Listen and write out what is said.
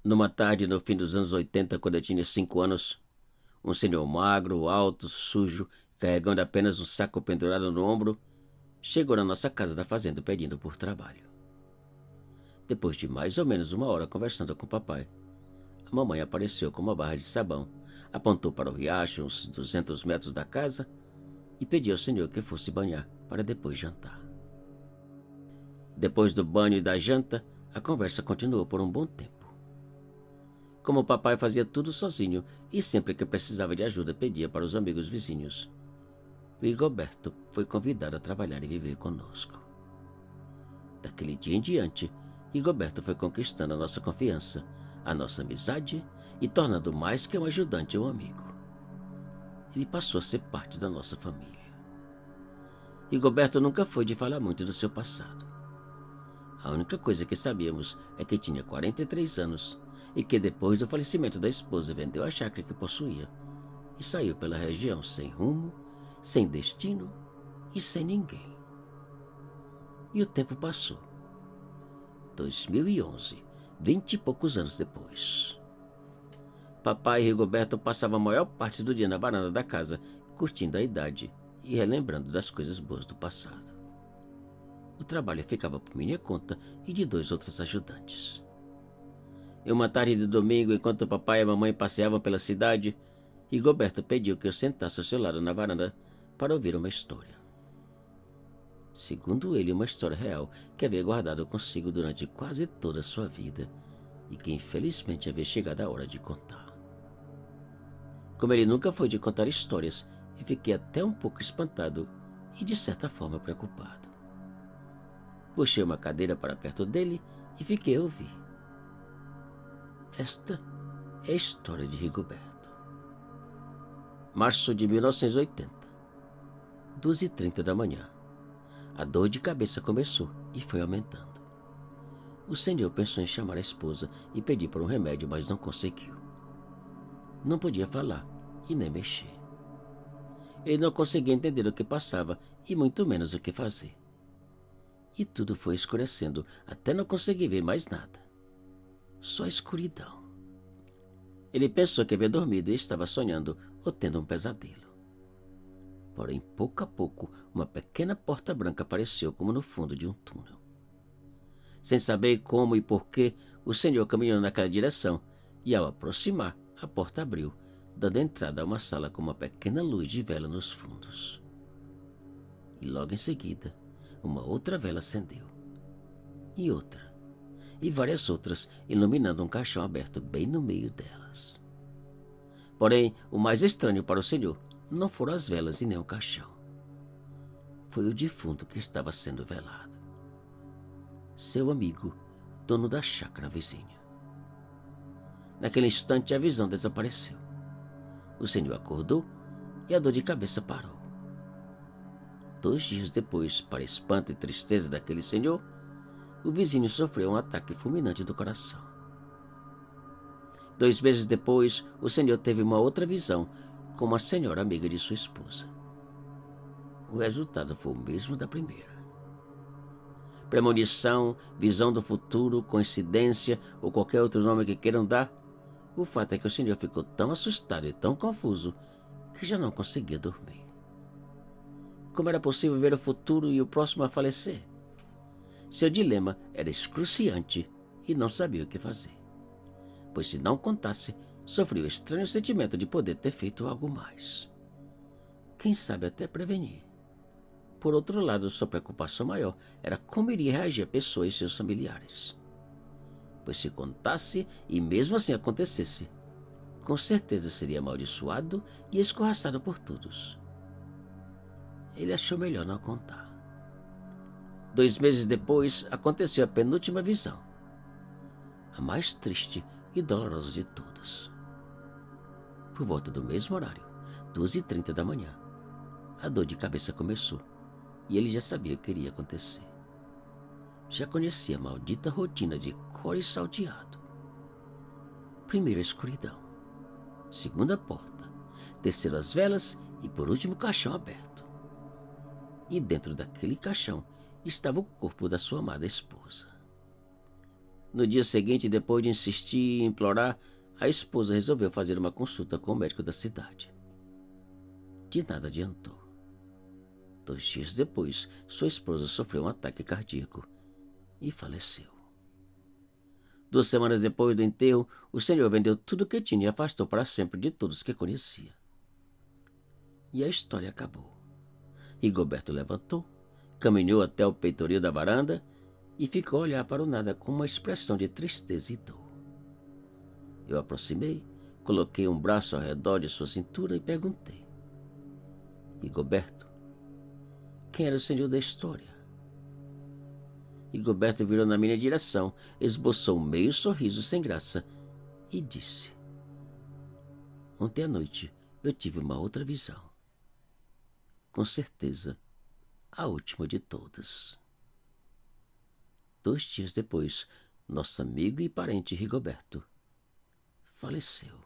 Numa tarde no fim dos anos 80, quando eu tinha 5 anos, um senhor magro, alto, sujo, carregando apenas um saco pendurado no ombro, chegou na nossa casa da fazenda pedindo por trabalho. Depois de mais ou menos uma hora conversando com o papai, a mamãe apareceu com uma barra de sabão, apontou para o riacho uns 200 metros da casa e pediu ao senhor que fosse banhar para depois jantar. Depois do banho e da janta, a conversa continuou por um bom tempo. Como o papai fazia tudo sozinho e sempre que precisava de ajuda pedia para os amigos vizinhos, Rigoberto foi convidado a trabalhar e viver conosco. Daquele dia em diante, Rigoberto foi conquistando a nossa confiança, a nossa amizade e tornando mais que um ajudante um amigo. Ele passou a ser parte da nossa família. Rigoberto nunca foi de falar muito do seu passado. A única coisa que sabíamos é que tinha 43 anos e que depois do falecimento da esposa vendeu a chácara que possuía e saiu pela região sem rumo, sem destino e sem ninguém. E o tempo passou. 2011, 20 e poucos anos depois. Papai e Rigoberto passavam a maior parte do dia na varanda da casa, curtindo a idade e relembrando das coisas boas do passado. O trabalho ficava por minha conta e de 2 outros ajudantes. Em uma tarde de domingo, enquanto o papai e a mamãe passeavam pela cidade, Rigoberto pediu que eu sentasse ao seu lado na varanda para ouvir uma história. Segundo ele, uma história real que havia guardado consigo durante quase toda a sua vida e que infelizmente havia chegado a hora de contar. Como ele nunca foi de contar histórias, eu fiquei até um pouco espantado e de certa forma preocupado. Puxei uma cadeira para perto dele e fiquei a ouvir. Esta é a história de Rigoberto. Março de 1980, 2h30 da manhã. A dor de cabeça começou e foi aumentando. O senhor pensou em chamar a esposa e pedir por um remédio, mas não conseguiu. Não podia falar e nem mexer. Ele não conseguia entender o que passava e muito menos o que fazer. E tudo foi escurecendo até não conseguir ver mais nada. Só escuridão. Ele pensou que havia dormido e estava sonhando ou tendo um pesadelo. Porém, pouco a pouco, uma pequena porta branca apareceu como no fundo de um túnel. Sem saber como e porquê, o senhor caminhou naquela direção e, ao aproximar, a porta abriu, dando entrada a uma sala com uma pequena luz de vela nos fundos. E logo em seguida, uma outra vela acendeu. E outra. E várias outras, iluminando um caixão aberto bem no meio delas. Porém, o mais estranho para o senhor não foram as velas e nem o caixão. Foi o defunto que estava sendo velado. Seu amigo, dono da chácara vizinha. Naquele instante a visão desapareceu. O senhor acordou e a dor de cabeça parou. 2 dias depois, para espanto e tristeza daquele senhor, o vizinho sofreu um ataque fulminante do coração. 2 meses depois, o senhor teve uma outra visão com uma senhora amiga de sua esposa. O resultado foi o mesmo da primeira. Premonição, visão do futuro, coincidência ou qualquer outro nome que queiram dar, o fato é que o senhor ficou tão assustado e tão confuso que já não conseguia dormir. Como era possível ver o futuro e o próximo a falecer? Seu dilema era excruciante e não sabia o que fazer. Pois se não contasse, sofria o estranho sentimento de poder ter feito algo mais. Quem sabe até prevenir. Por outro lado, sua preocupação maior era como iria reagir a pessoa e seus familiares. Pois se contasse e mesmo assim acontecesse, com certeza seria amaldiçoado e escorraçado por todos. Ele achou melhor não contar. 2 meses depois, aconteceu a penúltima visão. A mais triste e dolorosa de todas. Por volta do mesmo horário, 2h30 da manhã, a dor de cabeça começou e ele já sabia o que iria acontecer. Já conhecia a maldita rotina de core salteado. Primeiro a escuridão, segundo a porta, terceiro as velas e por último o caixão aberto. E dentro daquele caixão estava o corpo da sua amada esposa. No dia seguinte, depois de insistir e implorar, a esposa resolveu fazer uma consulta com o médico da cidade. De nada adiantou. 2 dias depois, sua esposa sofreu um ataque cardíaco e faleceu. 2 semanas depois do enterro, o senhor vendeu tudo o que tinha e afastou para sempre de todos que conhecia. E a história acabou. Rigoberto levantou, caminhou até o peitoril da varanda e ficou a olhar para o nada com uma expressão de tristeza e dor. Eu aproximei, coloquei um braço ao redor de sua cintura e perguntei: Rigoberto, quem era o senhor da história? Rigoberto virou na minha direção, esboçou um meio sorriso sem graça e disse: ontem à noite eu tive uma outra visão. Com certeza, a última de todas. 2 dias depois, nosso amigo e parente Rigoberto faleceu.